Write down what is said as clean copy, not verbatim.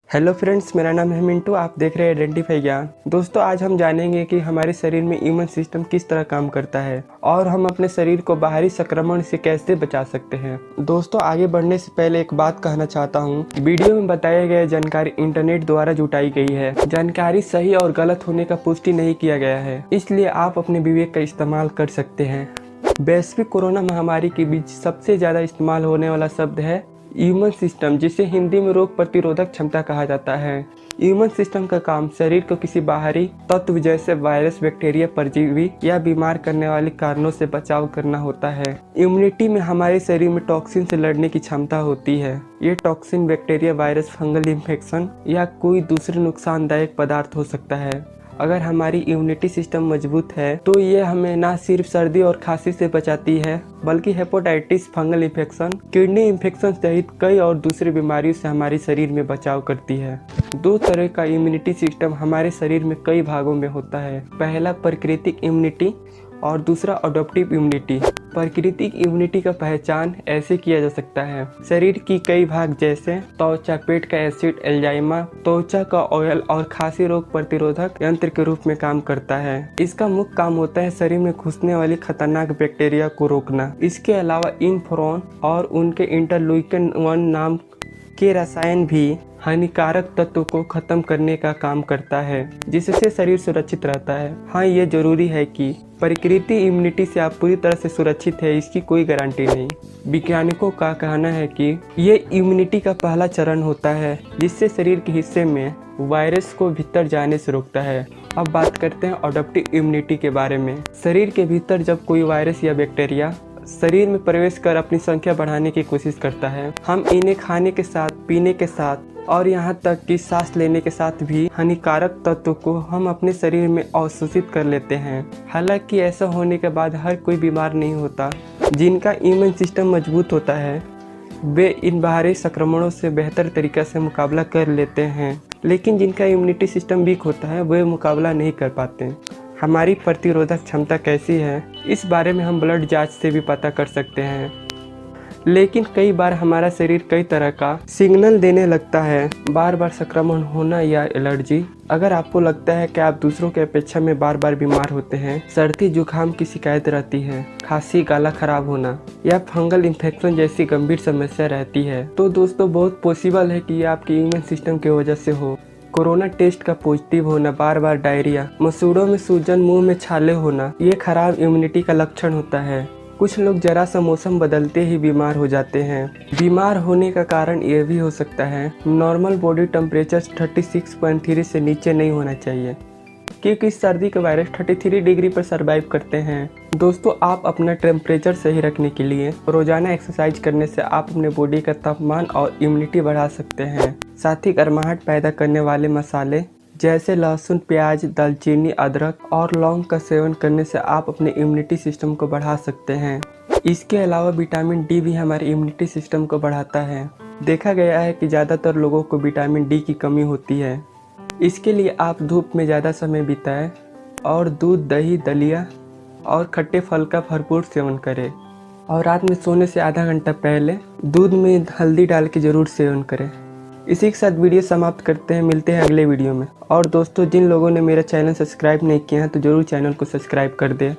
Hello friends, मेरा नाम है मिंटू। आप देख रहे हैं आइडेंटिफाई ज्ञान। दोस्तों, आज हम जानेंगे कि हमारे शरीर में इम्यून सिस्टम किस तरह काम करता है और हम अपने शरीर को बाहरी संक्रमण से कैसे बचा सकते हैं। दोस्तों, आगे बढ़ने से पहले एक बात कहना चाहता हूँ। वीडियो में बताई गई जानकारी इंटरनेट द्वारा जुटाई गई है। जानकारी सही और गलत होने का पुष्टि नहीं किया गया है, इसलिए आप अपने विवेक का इस्तेमाल कर सकते हैं। वैश्विक कोरोना महामारी के बीच सबसे ज्यादा इस्तेमाल होने वाला शब्द है इम्यून सिस्टम, जिसे हिंदी में रोग प्रतिरोधक क्षमता कहा जाता है। इम्यून सिस्टम का काम शरीर को किसी बाहरी तत्व जैसे वायरस, बैक्टीरिया, परजीवी या बीमार करने वाले कारणों से बचाव करना होता है। इम्यूनिटी में हमारे शरीर में टॉक्सिन से लड़ने की क्षमता होती है। ये toxin bacteria, virus, fungal infection या कोई दूसरे नुकसानदायक पदार्थ हो सकता है। अगर हमारी इम्यूनिटी सिस्टम मजबूत है तो ये हमें न सिर्फ सर्दी और खांसी से बचाती है, बल्कि hepatitis, fungal infection, kidney infection सहित कई और दूसरी बीमारियों से हमारे शरीर में बचाव करती है। दो तरह का इम्यूनिटी सिस्टम हमारे शरीर में कई भागों में होता है। पहला प्राकृतिक इम्यूनिटी और दूसरा अडॉप्टिव इम्यूनिटी। प्राकृतिक इम्यूनिटी का पहचान ऐसे किया जा सकता है। शरीर की कई भाग जैसे त्वचा, पेट का एसिड, एल्जाइमा, त्वचा का ऑयल और खांसी रोग प्रतिरोधक यंत्र के रूप में काम करता है। इसका मुख्य काम होता है शरीर में घुसने वाली खतरनाक बैक्टीरिया को रोकना। इसके अलावा इंफोरॉन और उनके इंटरल्यूकिन 1 नाम के रसायन भी हानिकारक तत्व को खत्म करने का काम करता है, जिससे शरीर सुरक्षित रहता है। हाँ, ये जरूरी है कि प्राकृतिक इम्यूनिटी से आप पूरी तरह से सुरक्षित है, इसकी कोई गारंटी नहीं। वैज्ञानिकों का कहना है कि ये इम्यूनिटी का पहला चरण होता है, जिससे शरीर के हिस्से में वायरस को भीतर जाने से रोकता है। अब बात करते हैं अडॉप्टिव इम्यूनिटी के बारे में। शरीर के भीतर जब कोई वायरस या बैक्टीरिया शरीर में प्रवेश कर अपनी संख्या बढ़ाने की कोशिश करता है, हम इन्हें खाने के साथ, पीने के साथ और यहाँ तक कि सांस लेने के साथ भी हानिकारक तत्व को हम अपने शरीर में अवशोषित कर लेते हैं। हालांकि ऐसा होने के बाद हर कोई बीमार नहीं होता। जिनका इम्यून सिस्टम मजबूत होता है वे इन बाहरी संक्रमणों से बेहतर तरीके से मुकाबला कर लेते हैं, लेकिन जिनका इम्यूनिटी सिस्टम वीक होता है वे मुकाबला नहीं कर पाते। हमारी प्रतिरोधक क्षमता कैसी है, इस बारे में हम ब्लड जांच से भी पता कर सकते हैं। लेकिन कई बार हमारा शरीर कई तरह का सिग्नल देने लगता है, बार बार संक्रमण होना या एलर्जी। अगर आपको लगता है कि आप दूसरों की अपेक्षा में बार बार बीमार होते हैं, सर्दी जुकाम की शिकायत रहती है, खांसी, गला खराब होना या फंगल इन्फेक्शन जैसी गंभीर समस्या रहती है, तो दोस्तों बहुत पॉसिबल है कि ये आपके इम्यून सिस्टम की वजह से हो। कोरोना टेस्ट का पॉजिटिव होना, बार बार डायरिया, मसूड़ों में सूजन, मुंह में छाले होना, ये खराब इम्यूनिटी का लक्षण होता है। कुछ लोग जरा सा मौसम बदलते ही बीमार हो जाते हैं। बीमार होने का कारण ये भी हो सकता है नॉर्मल बॉडी टेम्परेचर 36.3 से नीचे नहीं होना चाहिए, क्योंकि सर्दी के वायरस 33 डिग्री पर सर्वाइव करते हैं। दोस्तों, आप अपना टेम्परेचर सही रखने के लिए रोजाना एक्सरसाइज करने से आप अपने बॉडी का तापमान और इम्यूनिटी बढ़ा सकते हैं। साथ ही गर्माहट पैदा करने वाले मसाले जैसे लहसुन, प्याज, दालचीनी, अदरक और लौंग का सेवन करने से आप अपने इम्यूनिटी सिस्टम को बढ़ा सकते हैं। इसके अलावा विटामिन डी भी हमारे इम्यूनिटी सिस्टम को बढ़ाता है। देखा गया है कि ज़्यादातर लोगों को विटामिन डी की कमी होती है। इसके लिए आप धूप में ज़्यादा समय बिताएं और दूध, दही, दलिया और खट्टे फल का भरपूर सेवन करें। और रात में सोने से आधा घंटा पहले दूध में हल्दी डाल के ज़रूर सेवन करें। इसी के साथ वीडियो समाप्त करते हैं। मिलते हैं अगले वीडियो में। और दोस्तों, जिन लोगों ने मेरा चैनल सब्सक्राइब नहीं किया है तो ज़रूर चैनल को सब्सक्राइब कर दें।